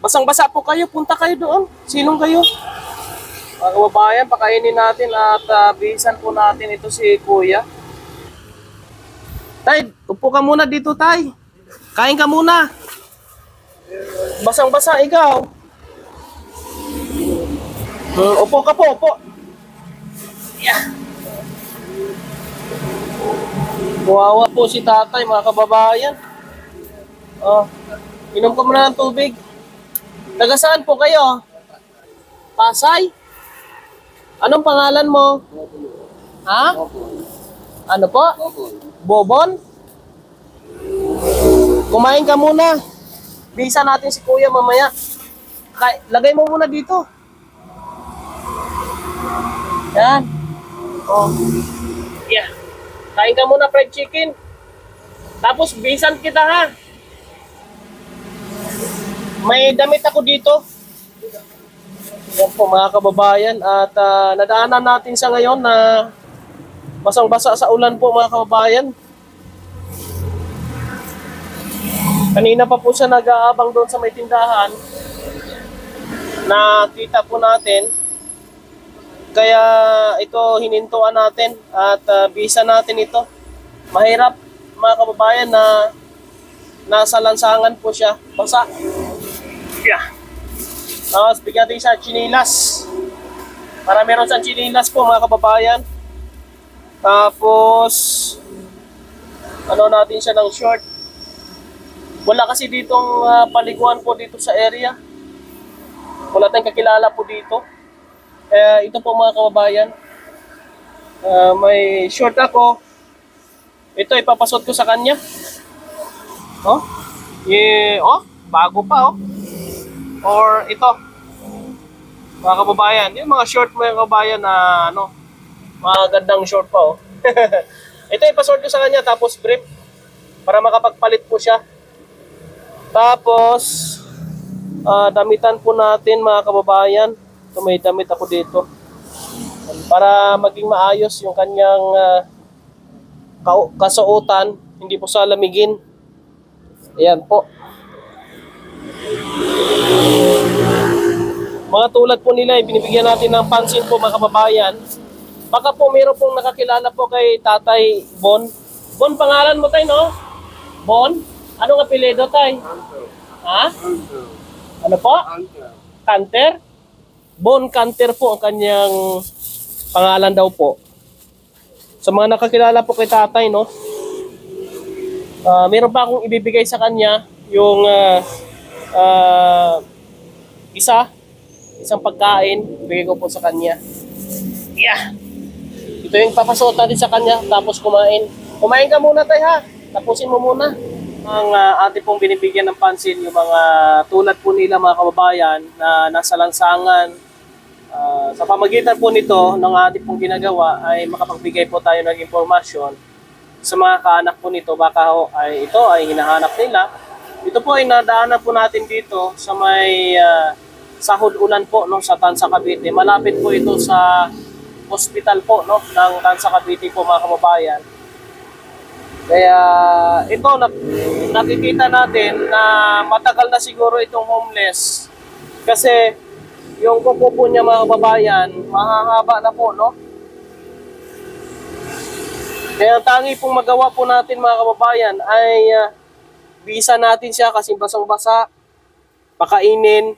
Basang-basa po kayo, punta kayo doon. Sinong kayo? Mga kababayan, pakainin natin at bihisan po natin ito si Kuya. Tay, upo ka muna dito, Tay. Kain ka muna. Basang-basa ikaw. Upo ka po, upo. Yeah. Kawawa po si tatay, mga kababayan. Oh, inom ko muna ng tubig. Taga saan po kayo? Pasay? Anong pangalan mo? Ha? Ano po? Bobon? Kumain ka muna. Bisa natin si Kuya mamaya. Lagay mo muna dito. Yan. Oh. Yeah. Kain ka muna fried chicken. Tapos bisan kita ha. May damit ako dito. Yan po mga kababayan. At nadaanan natin sa ngayon na basang-basa sa ulan po mga kababayan. Kanina pa po siya nag-aabang doon sa may tindahan. Nakita po natin. Kaya ito hinintuan natin at bisa natin ito. Mahirap mga kababayan na nasa lansangan po siya. Basa. Yeah. Tapos bigyan natin siya chinilas. Para meron siyang chinilas po mga kababayan. Tapos ano natin siya ng short. Wala kasi ditong paliguan po dito sa area. Wala tayong kakilala po dito. Ito po mga kababayan, may short ako. Ito ipapasot ko sa kanya. Oh, oh, bago pa oh. Or ito, mga kababayan, yung mga short mga kababayan na ano, magandang short pa oh. Ito ipasort ko sa kanya tapos brief para makapagpalit po siya. Tapos damitan po natin mga kababayan. May damit ako dito para maging maayos yung kanyang kasuotan, hindi po sa lamigin. Ayan po. Mga tulad po nila, binibigyan natin ng pansin po mga kababayan. Baka po mayroon pong nakakilala po kay Tatay Bon. Bon, pangalan mo tayo, no? Bon? Anong apelyido tayo? Ha? Ano po? Canter? Bon Canter po ang kanyang pangalan daw po. Sa mga nakakilala po kay tatay, no? Meron pa akong ibibigay sa kanya yung isang pagkain, bigay ko po sa kanya. Yeah. Ito yung papasuot natin sa kanya tapos kumain. Kumain ka muna tayo ha. Tapusin mo muna. Ang ating pong binibigyan ng pansin yung mga tulad po nila mga kababayan na nasa lansangan. Sa pamagitan po nito ng ating pong ginagawa ay makapagbigay po tayo ng impormasyon sa mga kaanak po nito. Baka ito ay hinahanap nila. Ito po ay nadaanan po natin dito sa may sahod ulan po no, sa Tansa Cavite. Malapit po ito sa hospital po no, ng Tansa Cavite po mga kababayan. Kaya ito nakikita natin na matagal na siguro itong homeless kasi yung kuko po niya mga kababayan, mahahaba na po, no? Kaya ang tangi pong magawa po natin mga kababayan ay bisa natin siya kasi basang-basa, pakainin.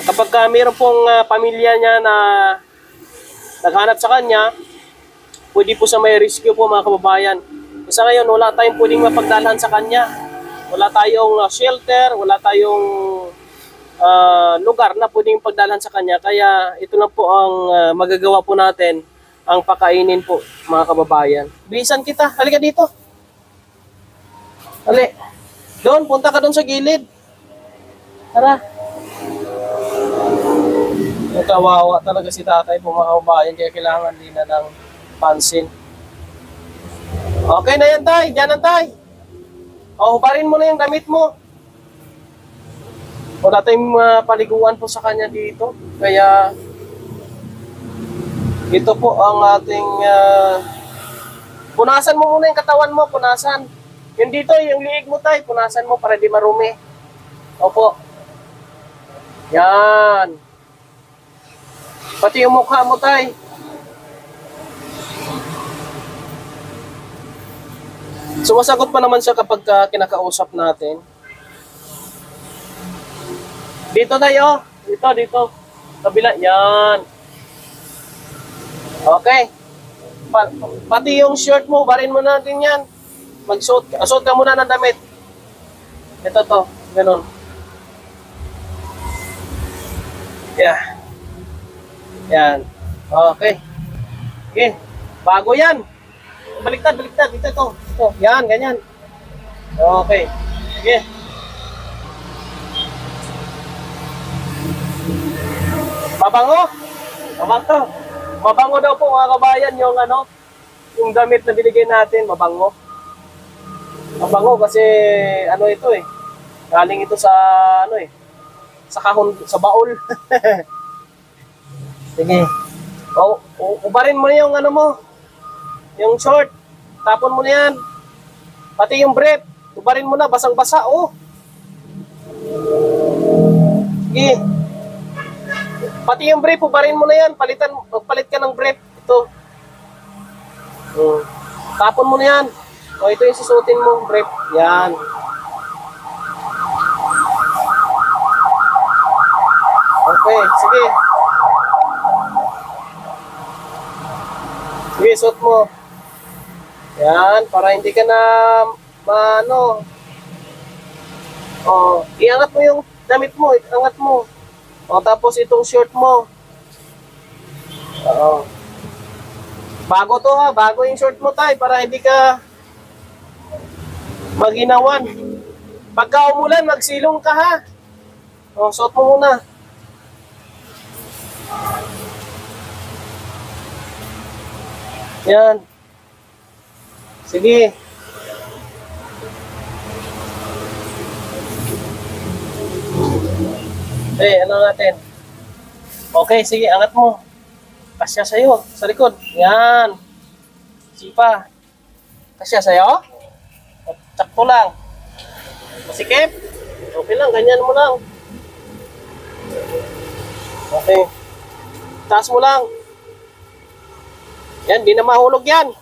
Kapag mayroon pong pamilya niya na naghanap sa kanya, pwede po sa may rescue po mga kababayan. Kasi ngayon wala tayong pwedeng mapagdalhan sa kanya. Wala tayong shelter, wala tayong lugar na pwedeng pagdalhan sa kanya. Kaya ito lang po ang magagawa po natin, ang pakainin po mga kababayan. Bilisan kita, halika dito. Hali. Doon, punta ka doon sa gilid. Tara. Kawawa talaga si tatay po mga kababayan, kaya kailangan din na ng pansin. Okay na yan tay, dyan na tay. O, hubarin mo na yung damit mo. Wala tayong paliguan po sa kanya dito. Kaya ito po ang ating punasan mo muna yung katawan mo, punasan. Yung dito, yung liig mo tayo, punasan mo para di marumi. Opo. Yan. Pati yung mukha mo, tay. Sumasagot pa naman siya kapag kinakausap natin. Dito tayo. Dito. Kabila. Yan. Okay. Pati yung shirt mo, barin mo natin yan. Suot ka muna ng damit. Ito to. Ganun. Yeah. Yan. Okay. Okay. Bago yan. Baliktad. Dito to. Ito. Yan, ganyan. Okay. Okay. Mabango. Mabango daw po mga kabayan yung damit na binigay natin, mabango. Mabango kasi ito eh. Galing ito sa sa kahon, sa baul. Sige. Ubarin mo na yung mo. Yung short. Tapon mo na yan. Pati yung brief. Ubarin mo na, basang-basa Sige. Pati yung brief, ubarin mo na yan. Palit ka ng brief. Ito. Tapon mo na yan. Ito yung susutin mo, brief. Yan. Okay, sige. Sige, suot mo. Yan, para hindi ka na iangat mo yung damit mo, iangat mo. Tapos itong shirt mo. Bago to bago yung short mo tay para hindi ka maginawan. Pagka umulan, magsilong ka ha. Suot mo muna. Yan. Sige. Ano natin? Okay, sige, angat mo. Kasya sa'yo, sa likod. Yan. Sipa. Kasya sa'yo? Sakto lang. Masikip? Okay lang, ganyan mo lang. Okay. Taas mo lang. Yan, di na mahulog yan.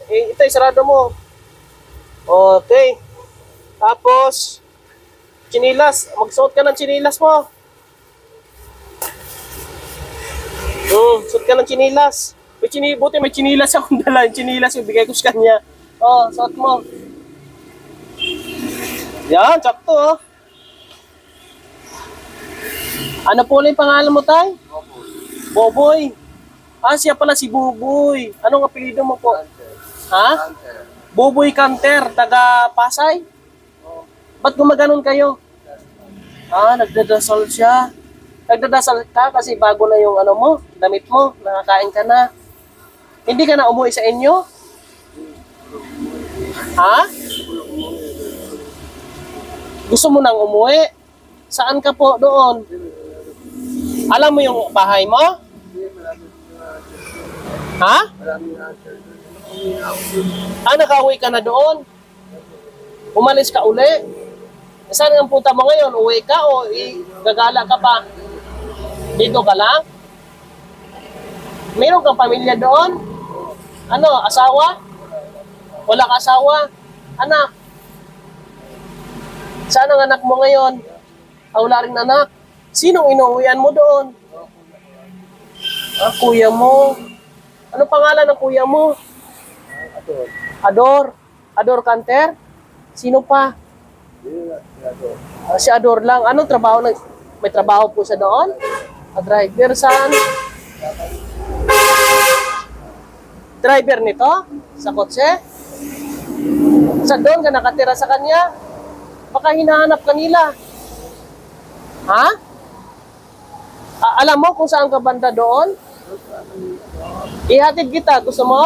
Ito, sarado mo. Okay. Tapos, chinilas. Magsuot ka ng chinilas mo. Suot ka ng chinilas. Buti may chinilas akong dala. Chinilas yung bigay ko sa kanya. Suot mo. Yan, sakto Ano po ulit pangalan mo, tay? Boboy. Siya pala si Buboy. Anong apelyido mo po? Ha? Buboy Canter, taga Pasay? Ba't gumaganon kayo? Nagdadasal siya. Nagdadasal ka kasi bago na yung mo, damit mo, nakakain ka na. Hindi ka na umuwi sa inyo? Ha? Gusto mo nang umuwi? Saan ka po doon? Alam mo yung bahay mo? Ha? Nakauwi ka na doon? Umalis ka uli? Saan ang punta mo ngayon? Uwi ka o gagala ka pa? Dito ka lang? Meron kang pamilya doon? Asawa? Wala ka asawa? Anak? Saan ang anak mo ngayon? Wala rin anak? Sinong inuuwian mo doon? Kuya mo. Ano pangalan ng kuya mo? Ador. Ador Canter? Sino pa? Si Ador lang. Anong trabaho? May trabaho po siya doon? Driver saan? Driver nito? Sa kotse? Sa doon ka nakatira sa kanya? Baka hinahanap kanila. Ha? Alam mo kung saan ka banda doon? Ihatid kita. Gusto mo?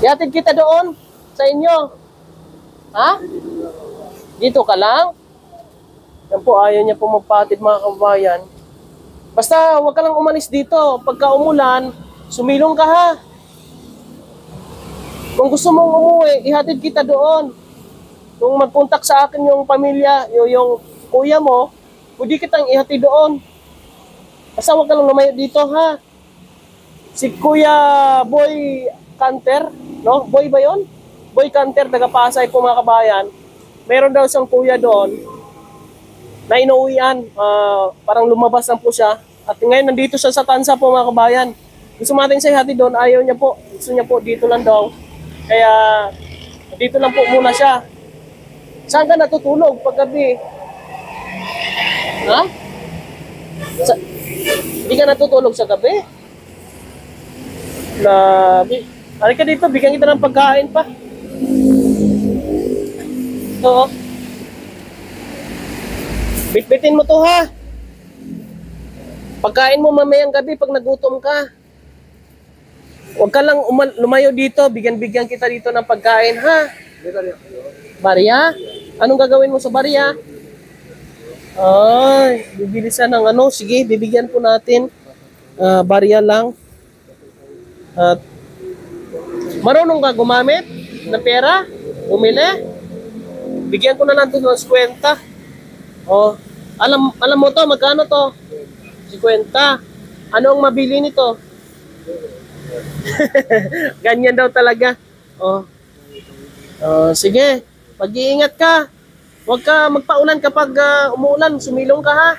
Ihatid kita doon sa inyo. Ha? Dito ka lang? Yan po, ayaw niya po magpatid mga kabayan. Basta huwag ka lang umalis dito. Pagka umulan, sumilong ka ha. Kung gusto mong umuwi, ihatid kita doon. Kung magpuntak sa akin yung pamilya, yung kuya mo, pwede kitang ihati doon. Basta huwag ka lang lumayo dito, ha? Si Kuya Boy Canter, no? Boy ba yon? Boy Canter, taga Pasay po mga kabayan. Meron daw siyang kuya doon na inuuwian. Parang lumabas lang po siya. At ngayon nandito siya sa Tansa po mga kabayan. Gusto natin siya ihati doon, ayaw niya po. Gusto niya po dito lang daw. Kaya dito lang po muna siya. Saan ka natutulog paggabi? Ha? Hindi ka natutulog sa gabi? Labi. Halika dito, bigyan kita ng pagkain pa. Oo. Bitbitin mo to, ha? Pagkain mo mamayang gabi pag nagutom ka. Huwag ka lang lumayo dito, bigyan kita dito ng pagkain, ha? Barya? Anong gagawin mo sa barya? Ay, bibilisan ng ano. Sige, bibigyan po natin. Barya lang. At marunong ka gumamit ng pera? Bumili? Bigyan ko na lang ito ng 50. Oh, alam mo to, magkano to? 50. Ano ang mabili nito? Ganyan daw talaga. Oh. Sige. Pag-iingat ka. Huwag ka magpaulan kapag umuulan. Sumilong ka, ha?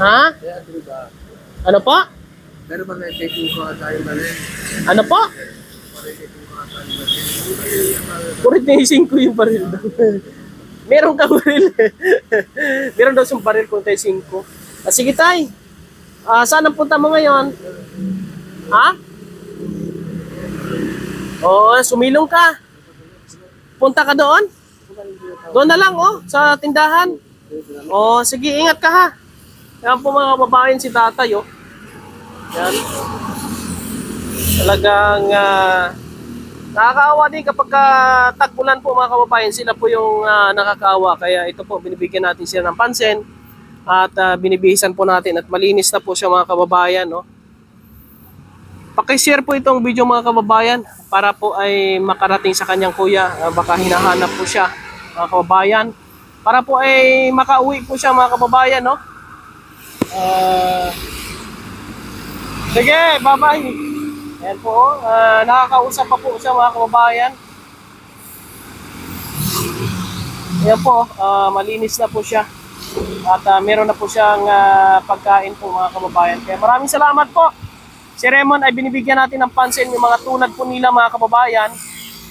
Ha? Ano po? Pero ba may take ko tayo na rin? Ano po? 45 yung baril daw. Meron ka baril. Meron daw siyang baril 45. Sige tay. Saan ang punta mo ngayon? Ha? Oo, sumilong ka. Punta ka doon? Doon na lang, sa tindahan. Sige, ingat ka, ha. Yan po mga babaeng si tatay, Yan. Talagang nakakaawa din kapag tag-ulan po mga kababayan. Sila po yung nakakaawa. Kaya ito po, binibigyan natin sila ng pansin. At binibihisan po natin. At malinis na po siya mga kababayan. Pakishare po itong video mga kababayan para po ay makarating sa kanyang kuya. Baka hinahanap po siya mga kababayan. Para po ay makauwi po siya mga kababayan. Sige, bye-bye. Ayan po, nakakausap pa po siya mga kababayan. Ayan po, malinis na po siya. At meron na po siyang pagkain po mga kababayan. Kaya maraming salamat po. Si Raymond ay binibigyan natin ng pansin yung mga tulad po nila mga kababayan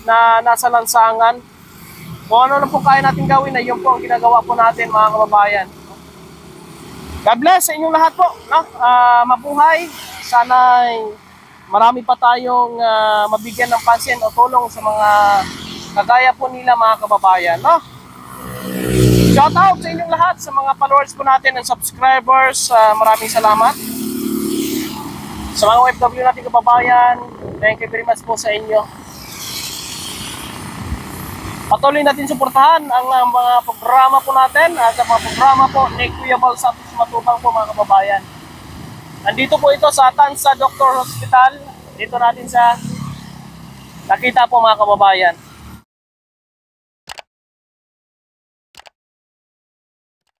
na nasa lansangan. Kung ano na po kaya natin gawin ay yun po ang ginagawa po natin mga kababayan. God bless sa inyong lahat po. Mabuhay. Sana marami pa tayong mabigyan ng pansin o tulong sa mga kagaya po nila mga kababayan. Shout out sa inyong lahat, sa mga followers po natin and subscribers. Maraming salamat. Sa mga OFW natin kababayan, thank you very much po sa inyo. Patuloy natin suportahan ang mga programa po natin at ang mga programa po ni Kuya Bal Santos Matubang po mga kababayan. Nandito po ito sa Tansa Doctor Hospital. Dito natin sa nakita po mga kababayan.